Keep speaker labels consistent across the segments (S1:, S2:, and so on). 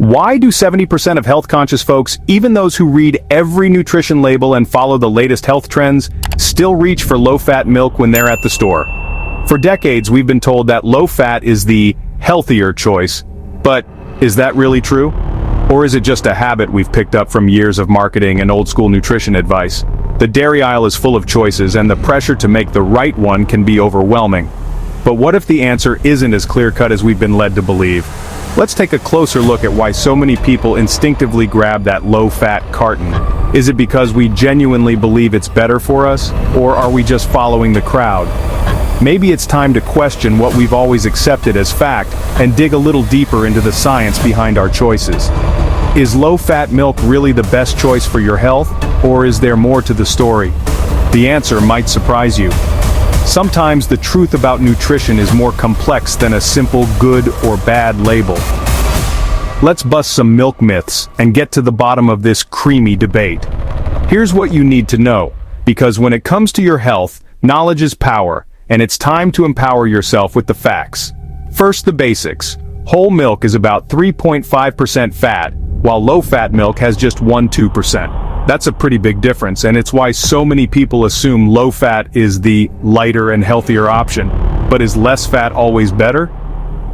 S1: Why do 70% of health-conscious folks, even those who read every nutrition label and follow the latest health trends, still reach for low-fat milk when they're at the store? For decades, we've been told that low-fat is the healthier choice. But is that really true? Or is it just a habit we've picked up from years of marketing and old-school nutrition advice? The dairy aisle is full of choices, and the pressure to make the right one can be overwhelming. But what if the answer isn't as clear-cut as we've been led to believe? Let's take a closer look at why so many people instinctively grab that low-fat carton. Is it because we genuinely believe it's better for us, or are we just following the crowd? Maybe it's time to question what we've always accepted as fact and dig a little deeper into the science behind our choices. Is low-fat milk really the best choice for your health, or is there more to the story? The answer might surprise you. Sometimes the truth about nutrition is more complex than a simple good or bad label. Let's bust some milk myths and get to the bottom of this creamy debate. Here's what you need to know, because when it comes to your health, knowledge is power, and it's time to empower yourself with the facts. First, the basics. Whole milk is about 3.5% fat, while low-fat milk has just 1–2%. That's a pretty big difference, and it's why so many people assume low-fat is the lighter and healthier option. But is less fat always better?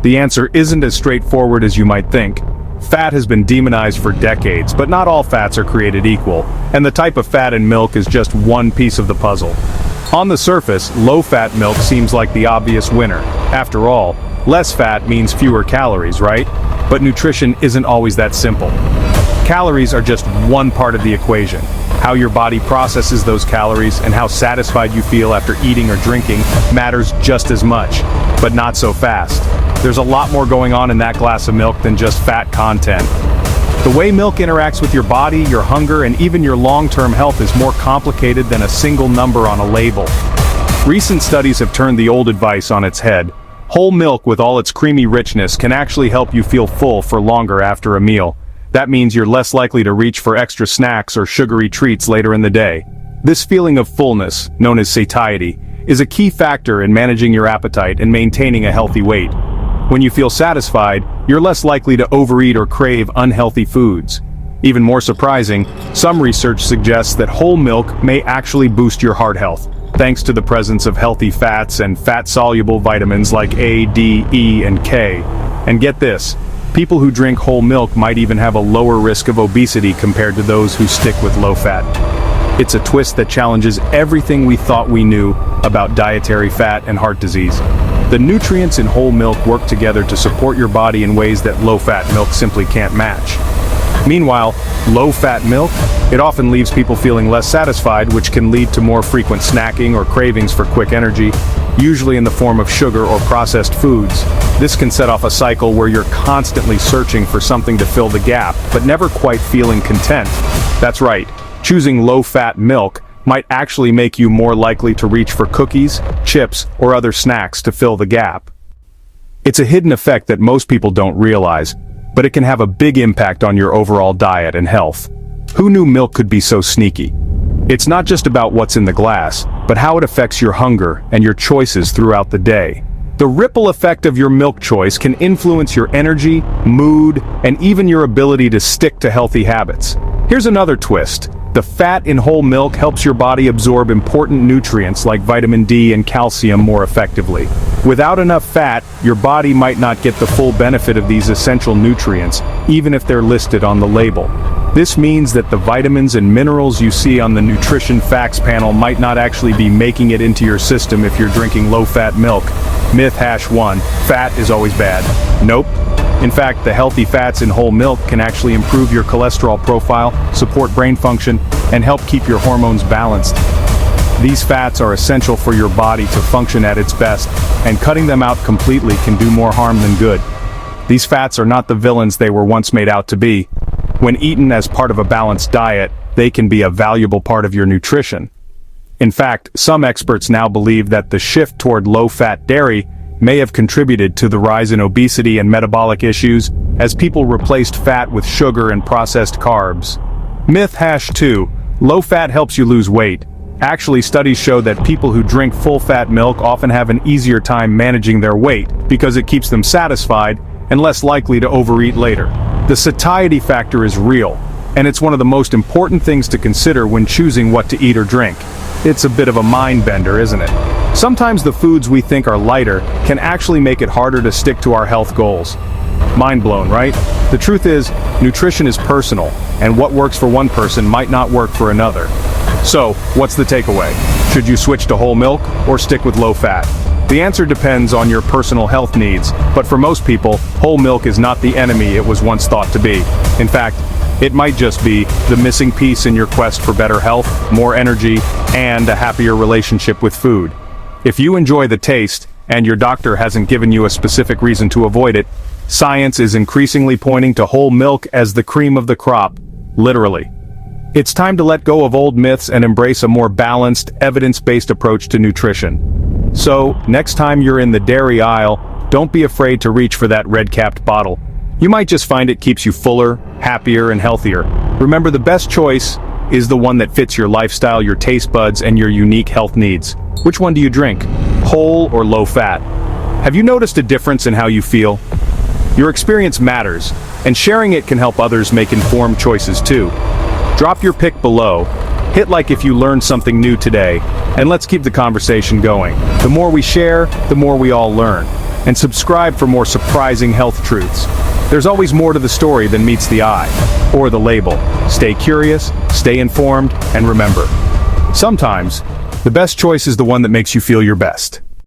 S1: The answer isn't as straightforward as you might think. Fat has been demonized for decades, but not all fats are created equal, and the type of fat in milk is just one piece of the puzzle. On the surface, low-fat milk seems like the obvious winner. After all, less fat means fewer calories, right? But nutrition isn't always that simple. Calories are just one part of the equation. How your body processes those calories and how satisfied you feel after eating or drinking matters just as much, but not so fast. There's a lot more going on in that glass of milk than just fat content. The way milk interacts with your body, your hunger, and even your long-term health is more complicated than a single number on a label. Recent studies have turned the old advice on its head. Whole milk with all its creamy richness can actually help you feel full for longer after a meal. That means you're less likely to reach for extra snacks or sugary treats later in the day. This feeling of fullness, known as satiety, is a key factor in managing your appetite and maintaining a healthy weight. When you feel satisfied, you're less likely to overeat or crave unhealthy foods. Even more surprising, some research suggests that whole milk may actually boost your heart health, thanks to the presence of healthy fats and fat-soluble vitamins like A, D, E, and K. And get this, people who drink whole milk might even have a lower risk of obesity compared to those who stick with low-fat. It's a twist that challenges everything we thought we knew about dietary fat and heart disease. The nutrients in whole milk work together to support your body in ways that low-fat milk simply can't match. Meanwhile, low-fat milk, it often leaves people feeling less satisfied, which can lead to more frequent snacking or cravings for quick energy, usually in the form of sugar or processed foods. This can set off a cycle where you're constantly searching for something to fill the gap, but never quite feeling content. That's right, choosing low-fat milk might actually make you more likely to reach for cookies, chips, or other snacks to fill the gap. It's a hidden effect that most people don't realize, but it can have a big impact on your overall diet and health. Who knew milk could be so sneaky? It's not just about what's in the glass, but how it affects your hunger and your choices throughout the day. The ripple effect of your milk choice can influence your energy, mood, and even your ability to stick to healthy habits. Here's another twist. The fat in whole milk helps your body absorb important nutrients like vitamin D and calcium more effectively. Without enough fat, your body might not get the full benefit of these essential nutrients, even if they're listed on the label. This means that the vitamins and minerals you see on the nutrition facts panel might not actually be making it into your system if you're drinking low-fat milk. Myth #1, fat is always bad. Nope. In fact, the healthy fats in whole milk can actually improve your cholesterol profile, support brain function, and help keep your hormones balanced. These fats are essential for your body to function at its best, and cutting them out completely can do more harm than good. These fats are not the villains they were once made out to be. When eaten as part of a balanced diet, they can be a valuable part of your nutrition. In fact, some experts now believe that the shift toward low-fat dairy may have contributed to the rise in obesity and metabolic issues, as people replaced fat with sugar and processed carbs. Myth #2, low fat helps you lose weight. Actually, studies show that people who drink full-fat milk often have an easier time managing their weight because it keeps them satisfied and less likely to overeat later. The satiety factor is real, and it's one of the most important things to consider when choosing what to eat or drink. It's a bit of a mind bender, isn't it? Sometimes the foods we think are lighter can actually make it harder to stick to our health goals. Mind blown, right? The truth is, nutrition is personal, and what works for one person might not work for another. So, what's the takeaway? Should you switch to whole milk or stick with low fat? The answer depends on your personal health needs, but for most people, whole milk is not the enemy it was once thought to be. In fact, it might just be the missing piece in your quest for better health, more energy, and a happier relationship with food. If you enjoy the taste, and your doctor hasn't given you a specific reason to avoid it, science is increasingly pointing to whole milk as the cream of the crop, literally. It's time to let go of old myths and embrace a more balanced, evidence-based approach to nutrition. So, next time you're in the dairy aisle, don't be afraid to reach for that red-capped bottle. You might just find it keeps you fuller, happier, and healthier. Remember, the best choice is the one that fits your lifestyle, your taste buds, and your unique health needs. Which one do you drink? Whole or low fat? Have you noticed a difference in how you feel? Your experience matters, and sharing it can help others make informed choices too. Drop your pick below, hit like if you learned something new today, and let's keep the conversation going. The more we share, the more we all learn. And subscribe for more surprising health truths. There's always more to the story than meets the eye, or the label. Stay curious, stay informed, and remember, sometimes, the best choice is the one that makes you feel your best.